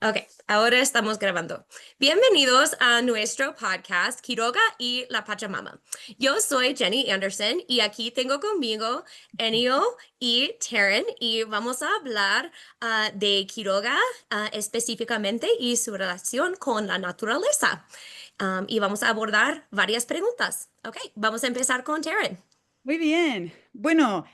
Ok, ahora estamos grabando. Bienvenidos a nuestro podcast Quiroga y la Pachamama. Yo soy Jenny Anderson y aquí tengo conmigo Enio y Taryn y vamos a hablar de Quiroga específicamente y su relación con la naturaleza. Y vamos a abordar varias preguntas. Ok, vamos a empezar con Taryn. Muy bien. Bueno,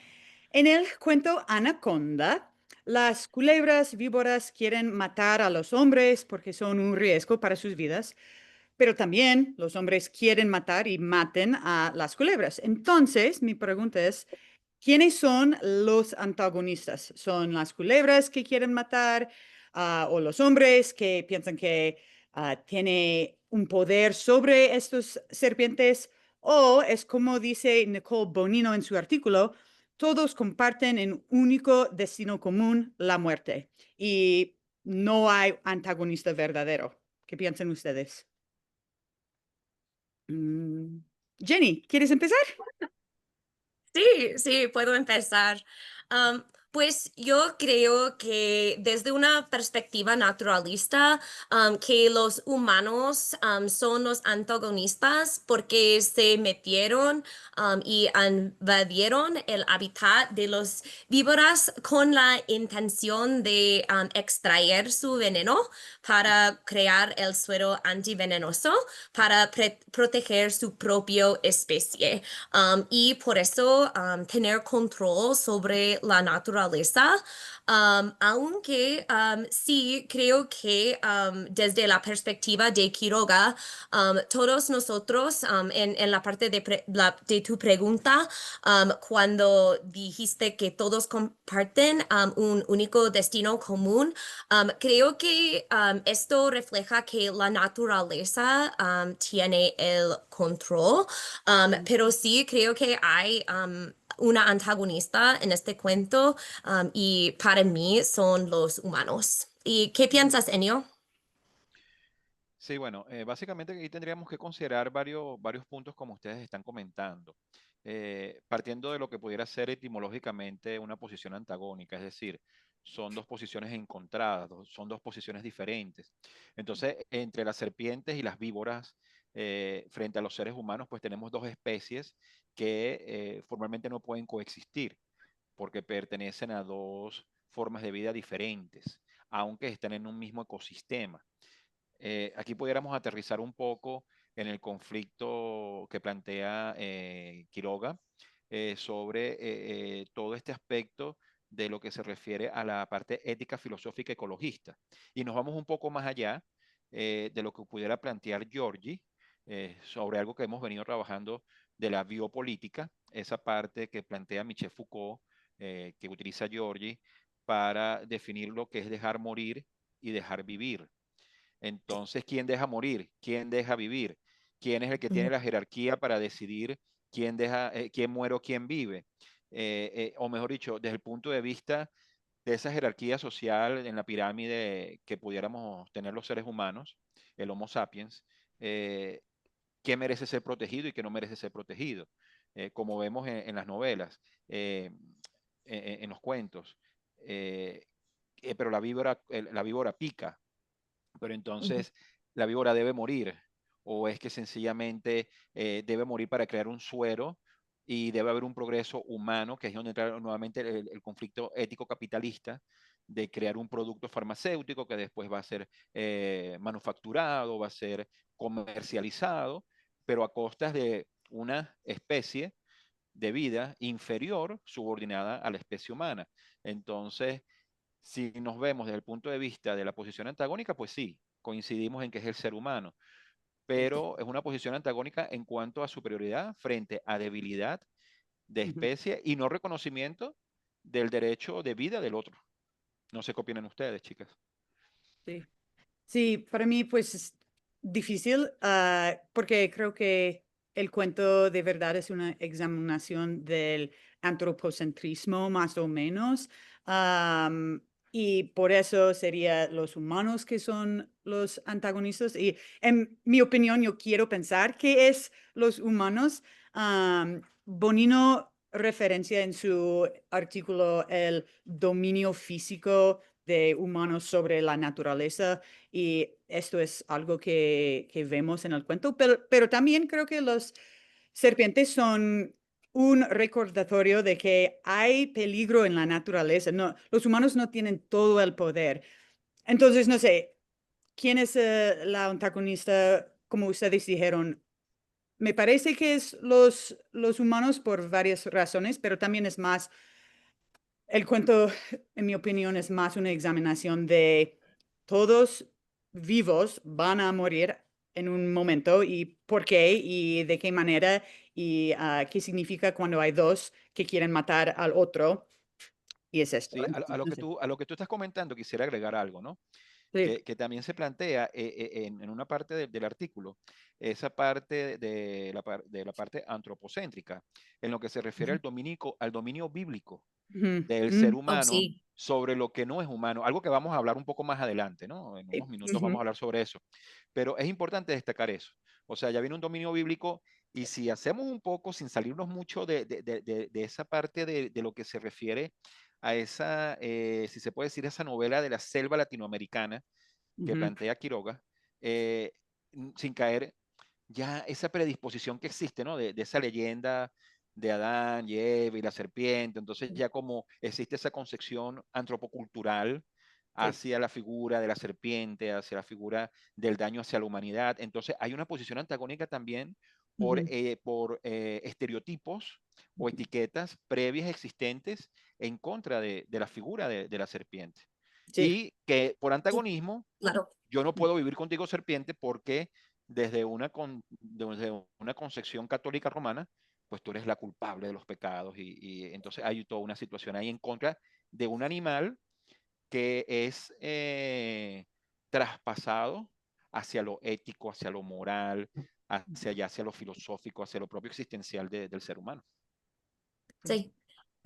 en el cuento Anaconda, las culebras víboras quieren matar a los hombres porque son un riesgo para sus vidas, pero también los hombres quieren matar y maten a las culebras. Entonces, mi pregunta es, ¿quiénes son los antagonistas? ¿Son las culebras que quieren matar, o los hombres que piensan que tiene un poder sobre estos serpientes? O es como dice Nicole Bonino en su artículo, todos comparten un único destino común, la muerte. Y no hay antagonista verdadero. ¿Qué piensan ustedes? Mm, Jenny, ¿quieres empezar? Sí, sí, puedo empezar. Pues yo creo que desde una perspectiva naturalista, que los humanos son los antagonistas porque se metieron y invadieron el hábitat de los víboras con la intención de extraer su veneno para crear el suero antivenenoso para proteger su propia especie. Y por eso tener control sobre la naturaleza, aunque sí creo que desde la perspectiva de Quiroga, todos nosotros en la parte de tu pregunta, cuando dijiste que todos comparten un único destino común, creo que esto refleja que la naturaleza tiene el control. Pero sí creo que hay una antagonista en este cuento y para mí son los humanos. ¿Y qué piensas, Enio? Sí, bueno, básicamente aquí tendríamos que considerar varios puntos como ustedes están comentando. Partiendo de lo que pudiera ser etimológicamente una posición antagónica, es decir, son dos posiciones encontradas, son dos posiciones diferentes. Entonces, entre las serpientes y las víboras, frente a los seres humanos, pues tenemos dos especies que formalmente no pueden coexistir porque pertenecen a dos formas de vida diferentes, aunque estén en un mismo ecosistema. Aquí pudiéramos aterrizar un poco en el conflicto que plantea Quiroga sobre todo este aspecto de lo que se refiere a la parte ética, filosófica, ecologista. Y nos vamos un poco más allá de lo que pudiera plantear Giorgi sobre algo que hemos venido trabajando de la biopolítica, esa parte que plantea Michel Foucault, que utiliza Giorgi para definir lo que es dejar morir y dejar vivir. Entonces, ¿quién deja morir? ¿Quién deja vivir? ¿Quién es el que tiene Ujú, la jerarquía para decidir quién muere o quién vive? O mejor dicho, desde el punto de vista de esa jerarquía social en la pirámide que pudiéramos tener los seres humanos, el Homo sapiens, eh, ¿qué merece ser protegido y qué no merece ser protegido? Como vemos en las novelas, en los cuentos. Eh, pero la víbora pica, pero ujú, entonces la víbora debe morir, o es que sencillamente debe morir para crear un suero y debe haber un progreso humano, que es donde entra nuevamente el conflicto ético-capitalista de crear un producto farmacéutico que después va a ser manufacturado, va a ser comercializado, pero a costas de una especie de vida inferior subordinada a la especie humana. Entonces, si nos vemos desde el punto de vista de la posición antagónica, pues sí, coincidimos en que es el ser humano, pero es una posición antagónica en cuanto a superioridad frente a debilidad de ujú. especie y no reconocimiento del derecho de vida del otro. No sé qué opinan ustedes, chicas. Sí. Sí, para mí pues es difícil, porque creo que el cuento de verdad es una examinación del antropocentrismo más o menos, am, y por eso sería los humanos que son los antagonistas y en mi opinión yo quiero pensar que es los humanos. Bonino referencia en su artículo el dominio físico de humanos sobre la naturaleza y esto es algo que vemos en el cuento, pero también creo que los serpientes son un recordatorio de que hay peligro en la naturaleza. No, los humanos no tienen todo el poder. Entonces, no sé, ¿quién es la antagonista? Como ustedes dijeron, me parece que es los humanos por varias razones, pero también es más, el cuento, en mi opinión, es más una examinación de todos vivos van a morir en un momento y por qué y de qué manera y qué significa cuando hay dos que quieren matar al otro. Y es esto. Sí, Entonces, no sé. a lo que tú estás comentando, quisiera agregar algo, ¿no? Sí. Que también se plantea en una parte del artículo, esa parte de la parte antropocéntrica, en lo que se refiere Ujú, al dominio bíblico ujú, del ser mm, Oh, humano sí, sobre lo que no es humano, algo que vamos a hablar un poco más adelante, ¿no? En sí, unos minutos ujú, vamos a hablar sobre eso, pero es importante destacar eso. O sea, ya viene un dominio bíblico y si hacemos un poco, sin salirnos mucho de esa parte de lo que se refiere a esa, si se puede decir, esa novela de la selva latinoamericana que ujú, plantea Quiroga, eh, sin caer ya esa predisposición que existe, ¿no? De esa leyenda de Adán y Eva y la serpiente, entonces ya como existe esa concepción antropocultural sí, hacia la figura de la serpiente, hacia la figura del daño hacia la humanidad, entonces hay una posición antagónica también ujú, por estereotipos o etiquetas previas existentes en contra de la figura de la serpiente. sí, Y que por sí, antagonismo claro. yo no puedo vivir contigo, serpiente, porque desde una concepción católica romana, pues tú eres la culpable de los pecados y entonces hay toda una situación ahí en contra de un animal que es traspasado hacia lo ético, hacia lo moral, hacia allá, hacia lo filosófico, hacia lo propio existencial del ser humano. Sí.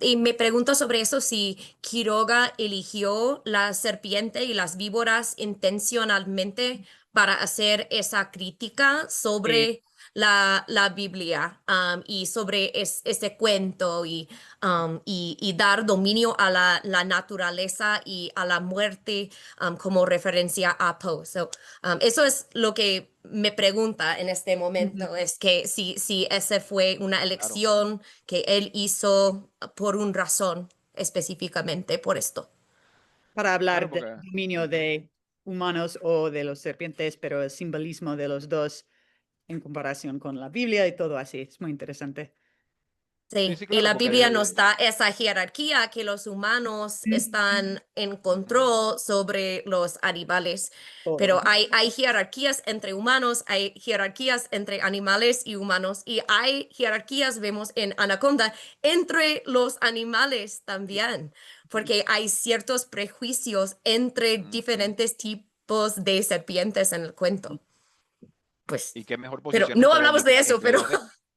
Y me pregunto sobre eso si Quiroga eligió la serpiente y las víboras intencionalmente para hacer esa crítica sí, sobre la Biblia y sobre ese cuento y dar dominio a la naturaleza y a la muerte como referencia a Poe. So, eso es lo que me pregunta en este ujú. momento, es que si esa fue una Claro, elección que él hizo por una razón específicamente por esto. Para claro, hablar del porque dominio ujú. de humanos o de los serpientes, pero el simbolismo de los dos en comparación con la Biblia y todo así. Es muy interesante. Sí, Sí, sí, y claro, la porque Biblia nos da esa jerarquía que los humanos están en control sobre los animales, pero Todo. hay jerarquías entre humanos, hay jerarquías entre animales y humanos, y hay jerarquías, vemos en Anaconda, entre los animales también, porque hay ciertos prejuicios entre ujú. diferentes tipos de serpientes en el cuento. Pues, Y qué mejor pero posición no hablamos de antagónica eso, entre pero dos.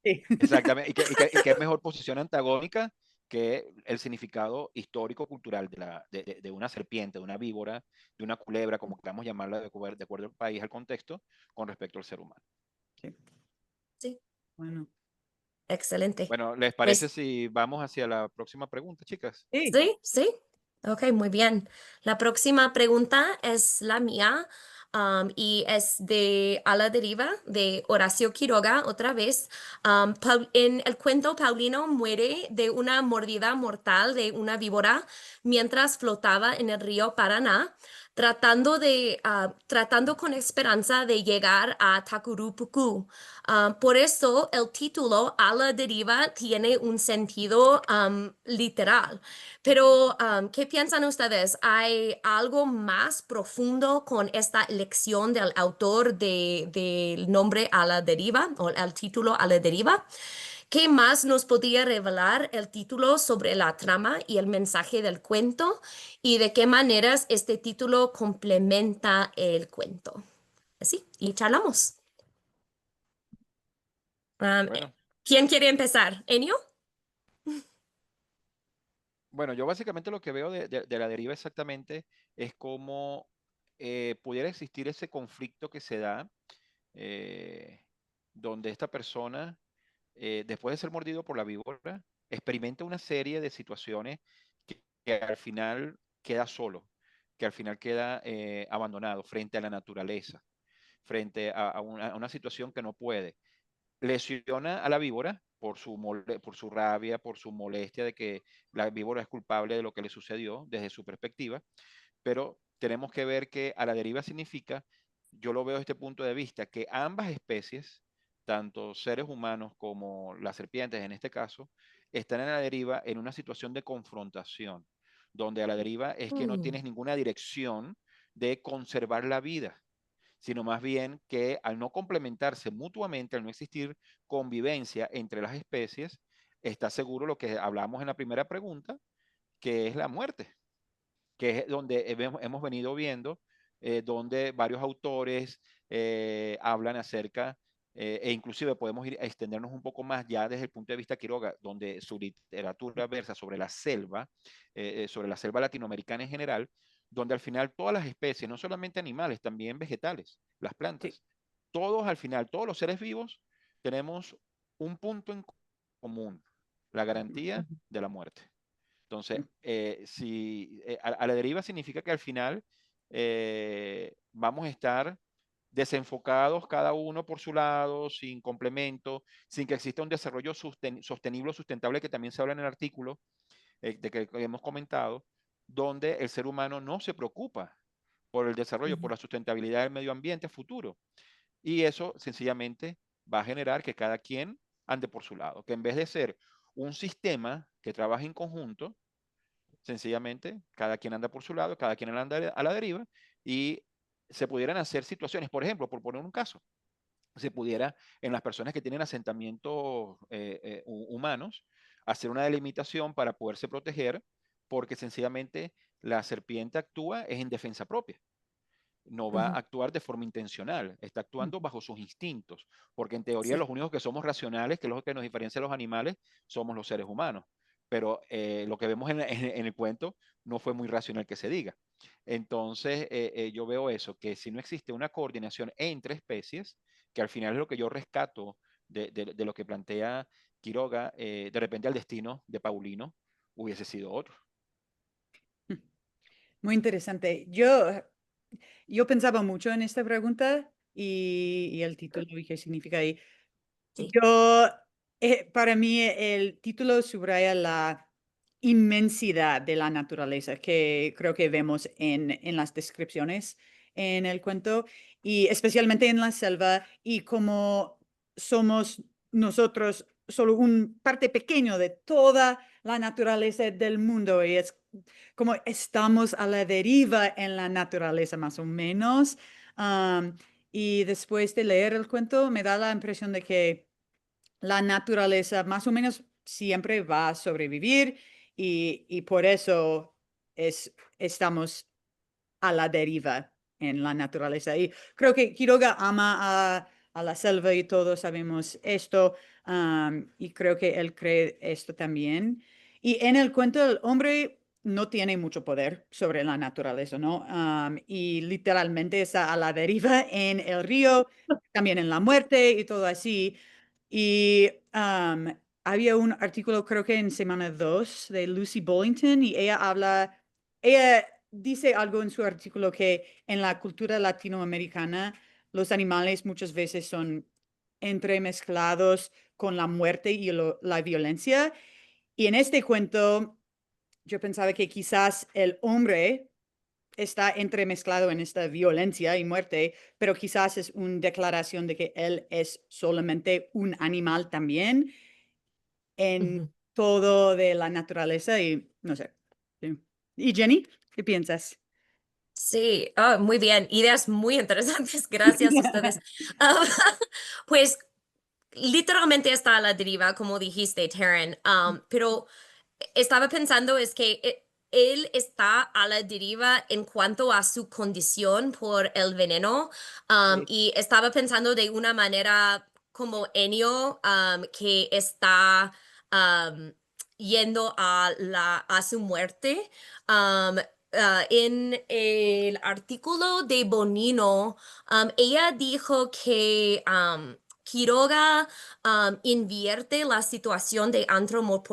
Sí. Exactamente, y qué mejor posición antagónica que el significado histórico-cultural de una serpiente, de una víbora, de una culebra, como queramos llamarla, de acuerdo al país, al contexto, con respecto al ser humano. Sí. sí, Bueno. excelente. Bueno, ¿les parece Pues si vamos hacia la próxima pregunta, chicas? Sí. sí, sí. Ok, muy bien. La próxima pregunta es la mía, y es de A la deriva, de Horacio Quiroga, otra vez. En el cuento, Paulino muere de una mordida mortal de una víbora mientras flotaba en el río Paraná, tratando con esperanza de llegar a Tacurupucú. Por eso el título A la deriva tiene un sentido literal. Pero, ¿qué piensan ustedes? ¿Hay algo más profundo con esta elección del autor del nombre A la deriva o el título A la deriva? ¿Qué más nos podría revelar el título sobre la trama y el mensaje del cuento? ¿Y de qué maneras este título complementa el cuento? Así, y charlamos. Um, Bueno, ¿Quién quiere empezar? ¿Enio? bueno, yo básicamente lo que veo de la deriva exactamente es cómo pudiera existir ese conflicto que se da eh, donde esta persona después de ser mordido por la víbora, experimenta una serie de situaciones que al final queda solo, que al final queda abandonado frente a la naturaleza, frente a una situación que no puede. Lesiona a la víbora por su rabia, por su molestia de que la víbora es culpable de lo que le sucedió desde su perspectiva, pero tenemos que ver que a la deriva significa, yo lo veo desde este punto de vista, que ambas especies, tanto seres humanos como las serpientes en este caso, están en la deriva en una situación de confrontación, donde a la deriva es que no Mm. tienes ninguna dirección de conservar la vida, sino más bien que al no complementarse mutuamente, al no existir convivencia entre las especies, está seguro lo que hablamos en la primera pregunta, que es la muerte, que es donde hemos venido viendo, donde varios autores hablan acerca, e inclusive podemos ir a extendernos un poco más ya desde el punto de vista Quiroga, donde su literatura versa sobre la selva latinoamericana en general, donde al final todas las especies, no solamente animales, también vegetales, las Sí. plantas, todos al final, todos los seres vivos, tenemos un punto en común, la garantía Ujú. de la muerte. Entonces, si a la deriva significa que al final vamos a estar desenfocados cada uno por su lado, sin complemento, sin que exista un desarrollo sostenible o sustentable que también se habla en el artículo de que hemos comentado, donde el ser humano no se preocupa por el desarrollo, por Ujú. la sustentabilidad del medio ambiente futuro. Y eso sencillamente va a generar que cada quien ande por su lado, que en vez de ser un sistema que trabaja en conjunto, sencillamente cada quien anda por su lado, cada quien anda a la deriva y se pudieran hacer situaciones, por ejemplo, por poner un caso, se pudiera en las personas que tienen asentamientos humanos hacer una delimitación para poderse proteger porque sencillamente la serpiente actúa es en defensa propia, no va a Ujú. actuar de forma intencional, está actuando Ujú. bajo sus instintos, porque en teoría Sí. los únicos que somos racionales, que es lo que nos diferencia de los animales, somos los seres humanos. Pero lo que vemos en el cuento no fue muy racional que se diga. Entonces, yo veo eso, que si no existe una coordinación entre especies, que al final es lo que yo rescato de lo que plantea Quiroga, de repente el destino de Paulino hubiese sido otro. Muy interesante. Yo pensaba mucho en esta pregunta y el título y qué significa ahí. Sí. Para mí el título subraya la inmensidad de la naturaleza que creo que vemos en las descripciones en el cuento y especialmente en la selva y como somos nosotros solo un parte pequeño de toda la naturaleza del mundo y es como estamos a la deriva en la naturaleza más o menos. Am, y después de leer el cuento me da la impresión de que la naturaleza más o menos siempre va a sobrevivir y por eso estamos a la deriva en la naturaleza. Y creo que Quiroga ama a la selva y todos sabemos esto, y creo que él cree esto también. Y en el cuento el hombre no tiene mucho poder sobre la naturaleza, ¿no? Y literalmente está a la deriva en el río, también en la muerte y todo así. Y había un artículo, creo que en semana 2 de Lucy Bollington, y ella dice algo en su artículo que en la cultura latinoamericana los animales muchas veces son entremezclados con la muerte y la violencia. Y en este cuento yo pensaba que quizás el hombre está entremezclado en esta violencia y muerte, pero quizás es una declaración de que él es solamente un animal también en Ujú. todo de la naturaleza y no sé. Sí. ¿Y Jenny? ¿Qué piensas? Sí, muy bien. Ideas muy interesantes. Gracias a ustedes. Ah, pues literalmente está a la deriva, como dijiste, Taryn. Pero estaba pensando es que él está a la deriva en cuanto a su condición por el veneno. Sí. Y estaba pensando de una manera como Enio, que está um, yendo a su muerte. Um, en el artículo de Bonino, ella dijo que Quiroga invierte la situación de antromo.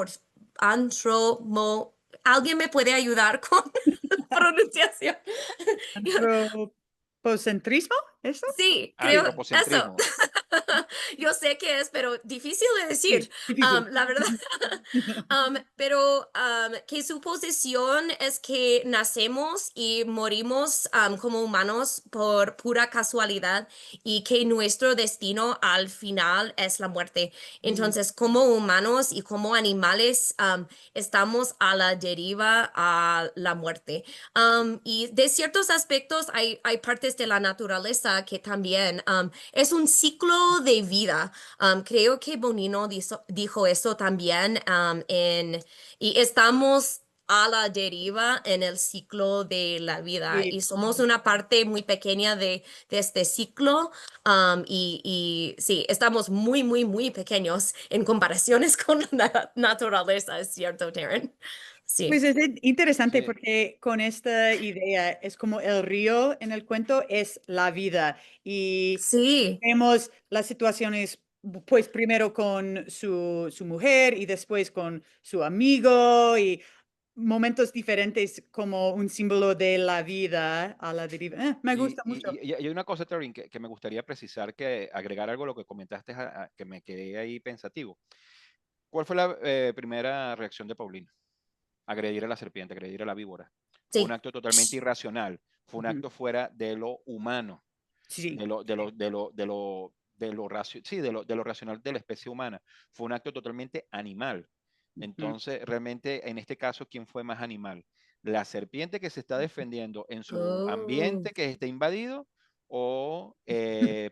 ¿Alguien me puede ayudar con la pronunciación? ¿Antropocentrismo? ¿Eso? Sí, creo eso. Antropocentrismo. Yo sé que es, pero difícil de Sí, decir, difícil. la verdad. Pero que su posición es que nacemos y morimos como humanos por pura casualidad y que nuestro destino al final es la muerte. Mm, Entonces, como humanos y como animales, estamos a la deriva a la muerte. Y de ciertos aspectos hay partes de la naturaleza que también es un ciclo de vida. Creo que Bonino dijo eso también y estamos a la deriva en el ciclo de la vida sí. y somos una parte muy pequeña de este ciclo y sí, estamos muy, muy, muy pequeños en comparaciones con la naturaleza, es cierto, Taryn. Sí. Pues es interesante Sí, porque con esta idea es como el río en el cuento es la vida y Sí, vemos las situaciones pues primero con su mujer y después con su amigo y momentos diferentes como un símbolo de la vida a la deriva. Me y, gusta mucho. y hay una cosa, Tarín, que me gustaría precisar, que agregar algo a lo que comentaste, que me quedé ahí pensativo. ¿Cuál fue la primera reacción de Paulina? Agredir a la serpiente, agredir a la víbora. Fue un sí, acto totalmente irracional, fue un Ujú. acto fuera de lo humano, Sí, de lo racional de la especie humana. Fue un acto totalmente animal. ujú. Entonces, realmente, en este caso, ¿quién fue más animal? ¿La serpiente que se está defendiendo en su Oh, ambiente que está invadido? ¿O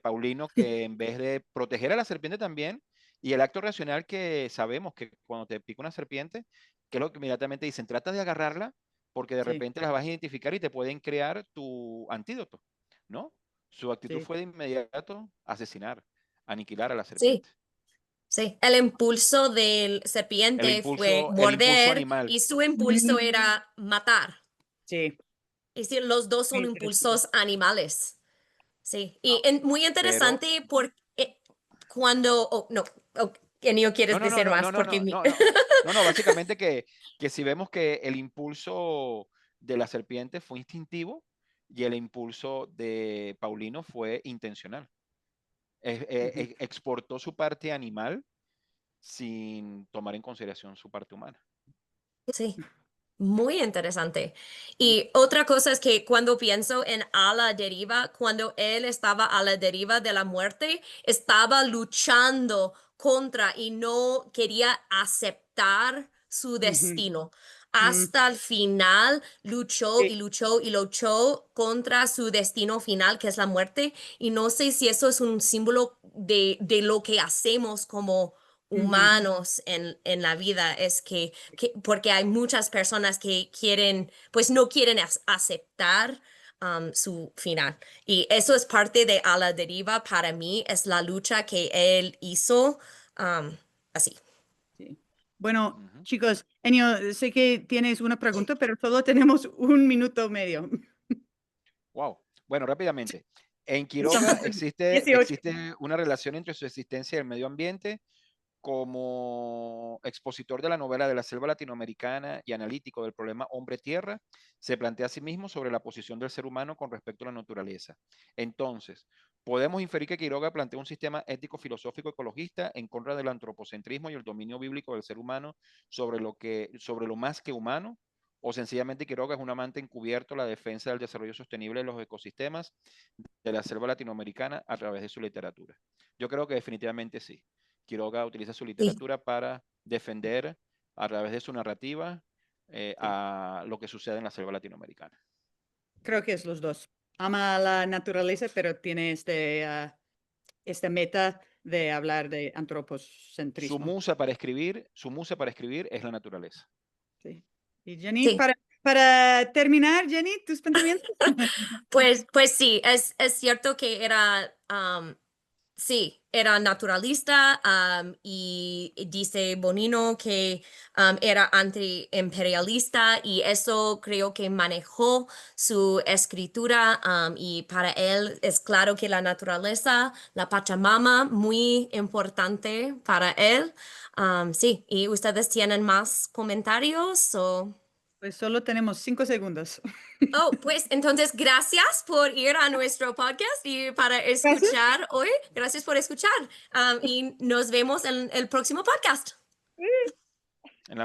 Paulino que en vez de proteger a la serpiente también, y el acto racional que sabemos que cuando te pica una serpiente, que es lo que inmediatamente dicen, trata de agarrarla porque de Sí, repente las vas a identificar y te pueden crear tu antídoto, ¿no? Su actitud sí, fue de inmediato asesinar, aniquilar a la sí, serpiente. sí. El impulso del serpiente fue El impulso morder animal. y su impulso Mm, era matar. sí, Es decir, los dos muy son interesante. impulsos animales. Sí. Y muy Pero, interesante porque cuando, oh, no, oh, Kenio, no, ¿quieres no, no, decir no, más? no, no, Porque no, no, no, no, no, básicamente que si vemos que el impulso de la serpiente fue instintivo y el impulso de Paulino fue intencional. Ujú. Exportó su parte animal sin tomar en consideración su parte humana. sí. Muy interesante. Y otra cosa es que cuando pienso en a la deriva, cuando él estaba a la deriva de la muerte, estaba luchando contra y no quería aceptar su Ujú. destino. Mm, Hasta el final luchó y sí, luchó y luchó contra su destino final, que es la muerte. Y no sé si eso es un símbolo de lo que hacemos como ujú. humanos en la vida, es porque hay muchas personas que quieren, pues no quieren aceptar su final. Y eso es parte de A la Deriva para mí, es la lucha que él hizo así. Sí. Bueno, Ujú. chicos, Enio, sé que tienes una pregunta, pero solo tenemos un minuto medio. Wow. Bueno, rápidamente. En Quiroga Estamos en 18. existe una relación entre su existencia y el medio ambiente. Como expositor de la novela de la selva latinoamericana y analítico del problema hombre-tierra, se plantea a sí mismo sobre la posición del ser humano con respecto a la naturaleza. Entonces, podemos inferir que Quiroga plantea un sistema ético, filosófico, ecologista en contra del antropocentrismo y el dominio bíblico del ser humano sobre lo más que humano, o sencillamente Quiroga es un amante encubierto de la defensa del desarrollo sostenible de los ecosistemas de la selva latinoamericana a través de su literatura. Yo creo que definitivamente sí. Quiroga utiliza su Sí, literatura para defender a través de su narrativa Sí, a lo que sucede en la selva latinoamericana. creo que es los dos. Ama la naturaleza, pero tiene esta meta de hablar de antropocentrismo. Su musa para escribir es la naturaleza. Sí. Y Jenny, sí. para terminar, Jenny, tus pensamientos. Pues sí, es cierto que era, sí, era naturalista y dice Bonino que era antiimperialista y eso creo que manejó su escritura y para él es claro que la naturaleza, la Pachamama, muy importante para él. Sí, ¿y ustedes tienen más comentarios o? Pues solo tenemos 5 segundos. Oh, pues entonces gracias por ir a nuestro podcast y para Gracias. escuchar hoy. Gracias por escuchar. Y nos vemos en el próximo podcast.